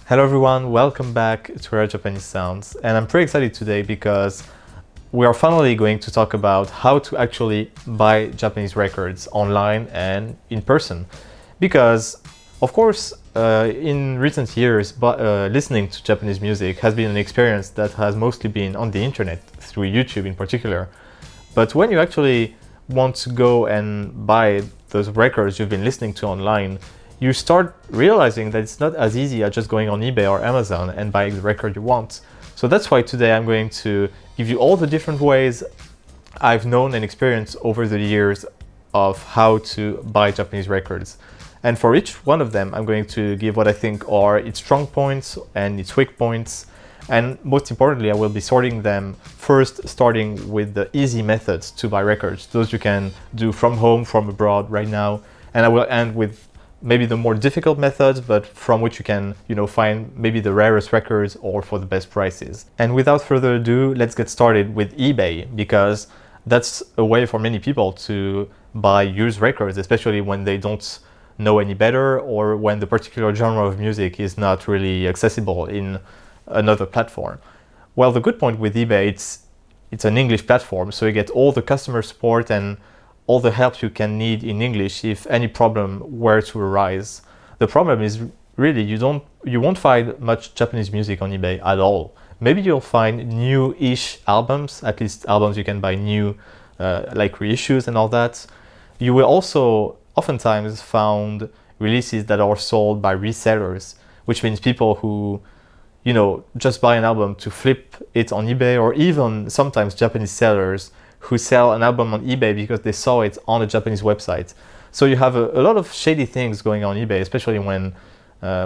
Hello everyone, welcome back to our Japanese Sounds. And I'm pretty excited today because we are finally going to talk about how to actually buy Japanese records online and in person. Because, of course, in recent years, listening to Japanese music has been an experience that has mostly been on the internet, through YouTube in particular. But when you actually want to go and buy those records you've been listening to online, you start realizing that it's not as easy as just going on eBay or Amazon and buying the record you want. So that's why today I'm going to give you all the different ways I've known and experienced over the years of how to buy Japanese records. And for each one of them, I'm going to give what I think are its strong points and its weak points. And most importantly, I will be sorting them first, starting with the easy methods to buy records, those you can do from home, from abroad right now. And I will end with maybe the more difficult methods, but from which you can, find maybe the rarest records or for the best prices. And without further ado, let's get started with eBay, because that's a way for many people to buy used records, especially when they don't know any better or when the particular genre of music is not really accessible in another platform. Well, the good point with eBay, it's an English platform, so you get all the customer support and all the help you can need in English if any problem were to arise. The problem is really you won't find much Japanese music on eBay at all. Maybe you'll find new-ish albums, at least albums you can buy new, like reissues and all that. You will also oftentimes found releases that are sold by resellers, which means people who just buy an album to flip it on eBay, or even sometimes Japanese sellers who sell an album on eBay because they saw it on a Japanese website. So you have a lot of shady things going on eBay, especially when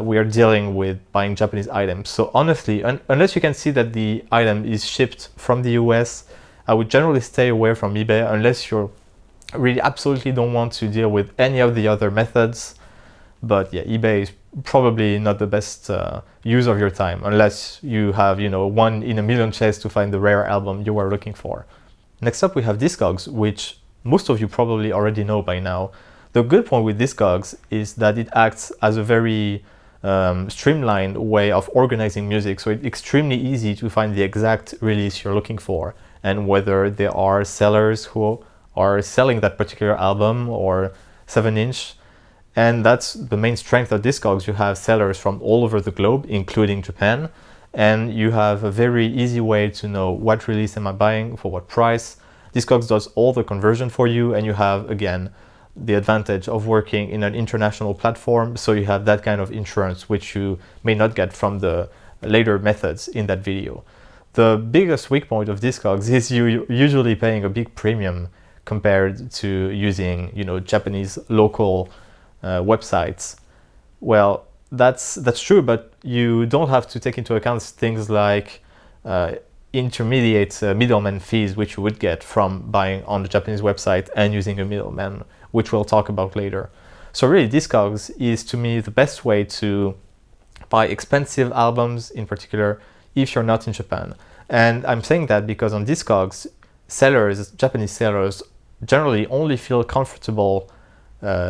we are dealing with buying Japanese items. So honestly, unless you can see that the item is shipped from the US, I would generally stay away from eBay unless you really absolutely don't want to deal with any of the other methods. But yeah, eBay is probably not the best use of your time unless you have, one in a million chance to find the rare album you are looking for. Next up, we have Discogs, which most of you probably already know by now. The good point with Discogs is that it acts as a very streamlined way of organizing music, so it's extremely easy to find the exact release you're looking for, and whether there are sellers who are selling that particular album or 7-inch. And that's the main strength of Discogs. You have sellers from all over the globe, including Japan. And you have a very easy way to know what release am I buying, for what price. Discogs does all the conversion for you, and you have, again, the advantage of working in an international platform, so you have that kind of insurance, which you may not get from the later methods in that video. The biggest weak point of Discogs is you usually paying a big premium compared to using, Japanese local websites. Well, that's true, but you don't have to take into account things like intermediate middleman fees, which you would get from buying on the Japanese website and using a middleman, which we'll talk about later. So really, Discogs is to me the best way to buy expensive albums, in particular if you're not in Japan. And I'm saying that because on Discogs, Japanese sellers generally only feel comfortable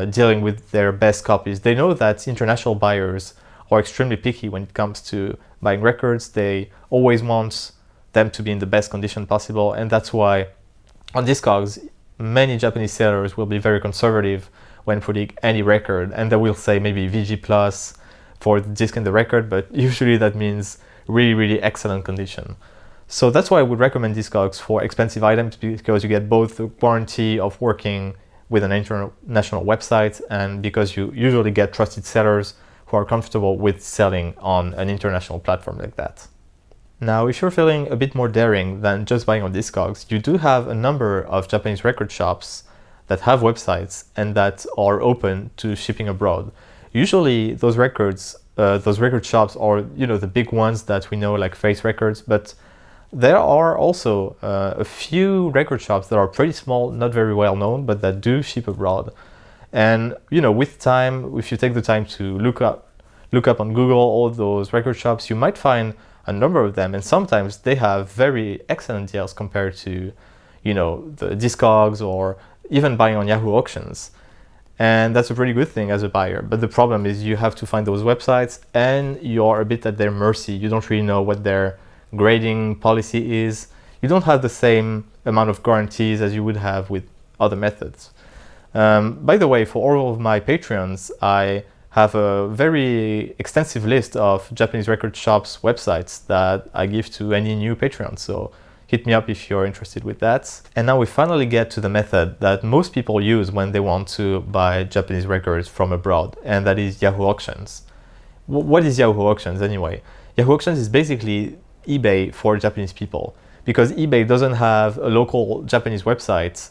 dealing with their best copies. They know that international buyers are extremely picky when it comes to buying records. They always want them to be in the best condition possible, and that's why on Discogs many Japanese sellers will be very conservative when putting any record, and they will say maybe VG plus for the disc and the record, but usually that means really, really excellent condition. So that's why I would recommend Discogs for expensive items, because you get both the warranty of working with an international website, and because you usually get trusted sellers who are comfortable with selling on an international platform like that. Now, if you're feeling a bit more daring than just buying on Discogs, you do have a number of Japanese record shops that have websites and that are open to shipping abroad. Usually those record shops are, the big ones that we know, like Face Records, but there are also a few record shops that are pretty small, not very well known, but that do ship abroad. And with time, if you take the time to look up on Google all those record shops, you might find a number of them, and sometimes they have very excellent deals compared to the Discogs or even buying on Yahoo auctions. And that's a pretty good thing as a buyer. But the problem is you have to find those websites and you're a bit at their mercy. You don't really know what their grading policy is. You don't have the same amount of guarantees as you would have with other methods. By the way, for all of my Patreons, I have a very extensive list of Japanese record shops websites that I give to any new Patreon. So hit me up if you're interested with that. And now we finally get to the method that most people use when they want to buy Japanese records from abroad, and that is Yahoo Auctions. What is Yahoo Auctions anyway? Yahoo Auctions is basically eBay for Japanese people. Because eBay doesn't have a local Japanese website,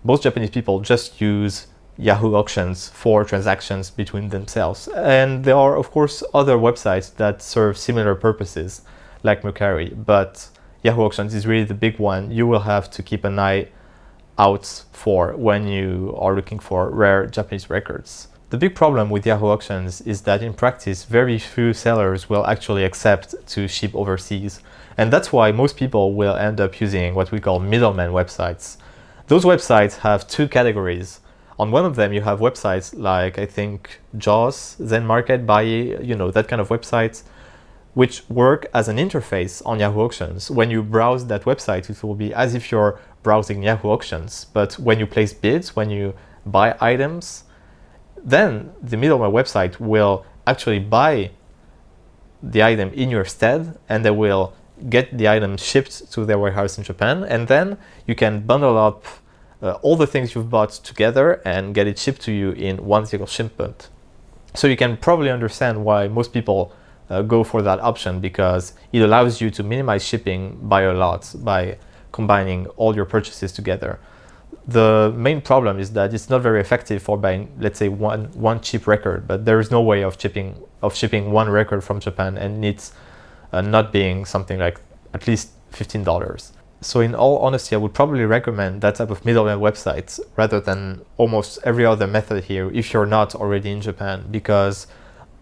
most Japanese people just use Yahoo Auctions for transactions between themselves. And there are, of course, other websites that serve similar purposes, like Mercari, but Yahoo Auctions is really the big one you will have to keep an eye out for when you are looking for rare Japanese records. The big problem with Yahoo Auctions is that in practice, very few sellers will actually accept to ship overseas. And that's why most people will end up using what we call middleman websites. Those websites have two categories. On one of them, you have websites like, I think, Jaws, Zen Market, Buy, that kind of websites, which work as an interface on Yahoo Auctions. When you browse that website, it will be as if you're browsing Yahoo Auctions. But when you place bids, when you buy items, then the middleman website will actually buy the item in your stead, and they will get the item shipped to their warehouse in Japan, and then you can bundle up all the things you've bought together and get it shipped to you in one single shipment. So you can probably understand why most people go for that option, because it allows you to minimize shipping by a lot by combining all your purchases together. The main problem is that it's not very effective for buying, let's say, one cheap record, but there is no way of shipping one record from Japan, and it's not being something like at least $15. So in all honesty, I would probably recommend that type of middleman websites rather than almost every other method here if you're not already in Japan, because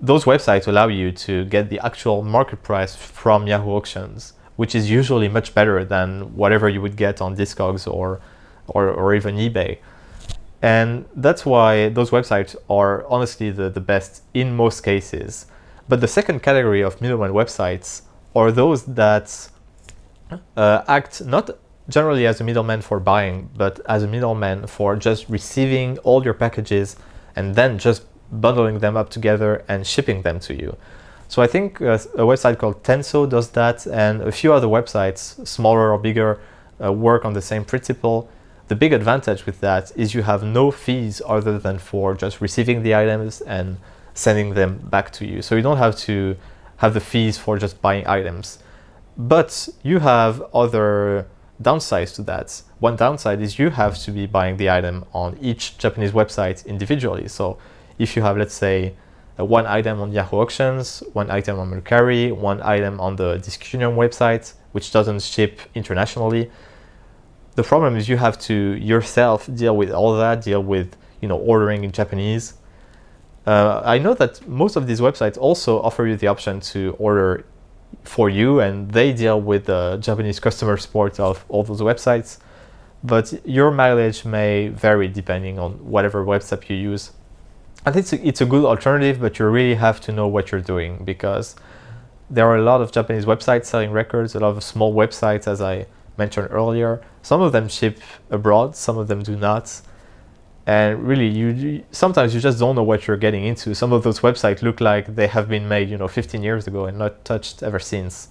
those websites allow you to get the actual market price from Yahoo Auctions, which is usually much better than whatever you would get on Discogs or even eBay. And that's why those websites are honestly the best in most cases. But the second category of middleman websites are those that act not generally as a middleman for buying, but as a middleman for just receiving all your packages and then just bundling them up together and shipping them to you. So I think a website called Tenso does that, and a few other websites, smaller or bigger, work on the same principle. The big advantage with that is you have no fees other than for just receiving the items and sending them back to you. So you don't have to have the fees for just buying items. But you have other downsides to that. One downside is you have to be buying the item on each Japanese website individually. So if you have, let's say, one item on Yahoo Auctions, one item on Mercari, one item on the Discogs website, which doesn't ship internationally, the problem is you have to yourself deal with all that, deal with ordering in Japanese. I know that most of these websites also offer you the option to order for you, and they deal with the Japanese customer support of all those websites. But your mileage may vary depending on whatever website you use. I think it's a good alternative, but you really have to know what you're doing, because there are a lot of Japanese websites selling records, a lot of small websites, as I mentioned earlier. Some of them ship abroad, some of them do not. And really, you sometimes you just don't know what you're getting into. Some of those websites look like they have been made 15 years ago and not touched ever since.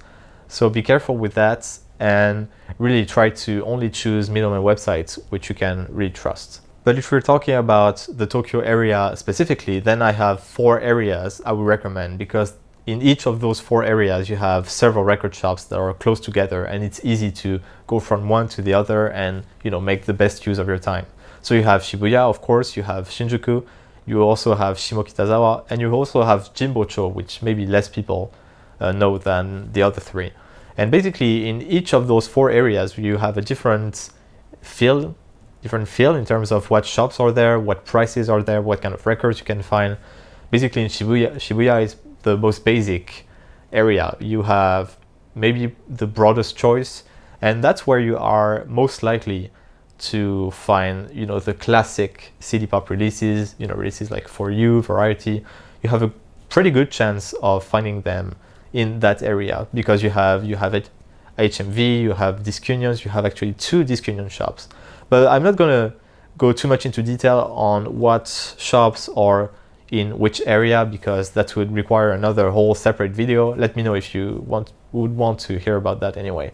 So be careful with that, and really try to only choose middleman websites which you can really trust. But if we're talking about the Tokyo area specifically, then I have 4 areas I would recommend, because in each of those 4 areas you have several record shops that are close together, and it's easy to go from one to the other and make the best use of your time. So you have Shibuya, of course, you have Shinjuku, you also have Shimokitazawa, and you also have Jimbocho, which maybe less people know than the other 3. And basically in each of those 4 areas you have a different feel in terms of what shops are there, what prices are there, what kind of records you can find. Basically in Shibuya is the most basic area. You have maybe the broadest choice, and that's where you are most likely to find, the classic city pop releases, releases like For You, Variety, you have a pretty good chance of finding them in that area, because you have it HMV, you have Disc Unions, you have actually 2 Disc Union shops. But I'm not gonna go too much into detail on what shops are in which area, because that would require another whole separate video. Let me know if you would want to hear about that anyway.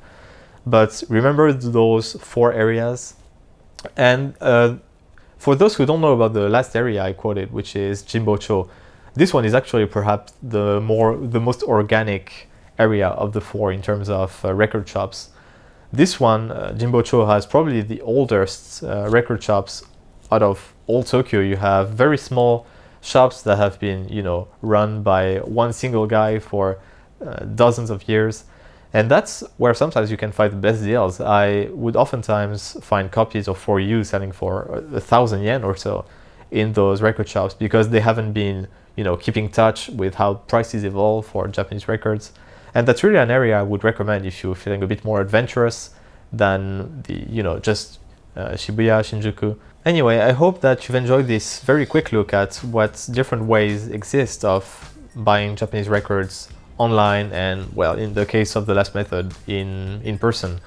But remember those 4 areas. And for those who don't know about the last area I quoted, which is Jimbocho, this one is actually perhaps the most organic area of the 4 in terms of record shops. This one, Jimbocho, has probably the oldest record shops out of all Tokyo. You have very small shops that have been, run by one single guy for dozens of years. And that's where sometimes you can find the best deals. I would oftentimes find copies of For You selling for 1,000 yen or so in those record shops, because they haven't been, keeping touch with how prices evolve for Japanese records. And that's really an area I would recommend if you're feeling a bit more adventurous than the, just Shibuya, Shinjuku. Anyway, I hope that you've enjoyed this very quick look at what different ways exist of buying Japanese records online and, well, in the case of the last method, in person.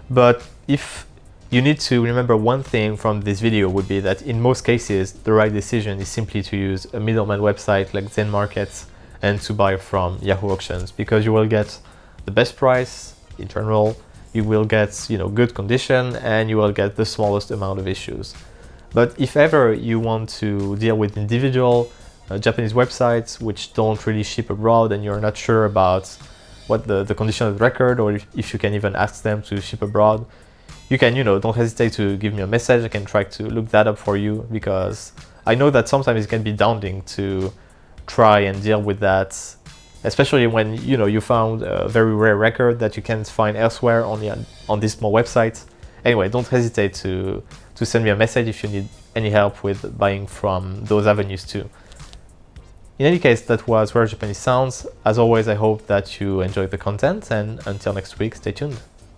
But if you need to remember one thing from this video, would be that in most cases the right decision is simply to use a middleman website like Zen Markets and to buy from Yahoo auctions, because you will get the best price in general, you will get good condition, and you will get the smallest amount of issues. But if ever you want to deal with individual Japanese websites which don't really ship abroad, and you're not sure about what the condition of the record, or if you can even ask them to ship abroad, you can, don't hesitate to give me a message. I can try to look that up for you, because I know that sometimes it can be daunting to try and deal with that, especially when, you found a very rare record that you can't find elsewhere, only on this small website. Anyway, don't hesitate to send me a message if you need any help with buying from those avenues too. In any case, that was Where Japanese Sounds. As always, I hope that you enjoyed the content, and until next week, stay tuned.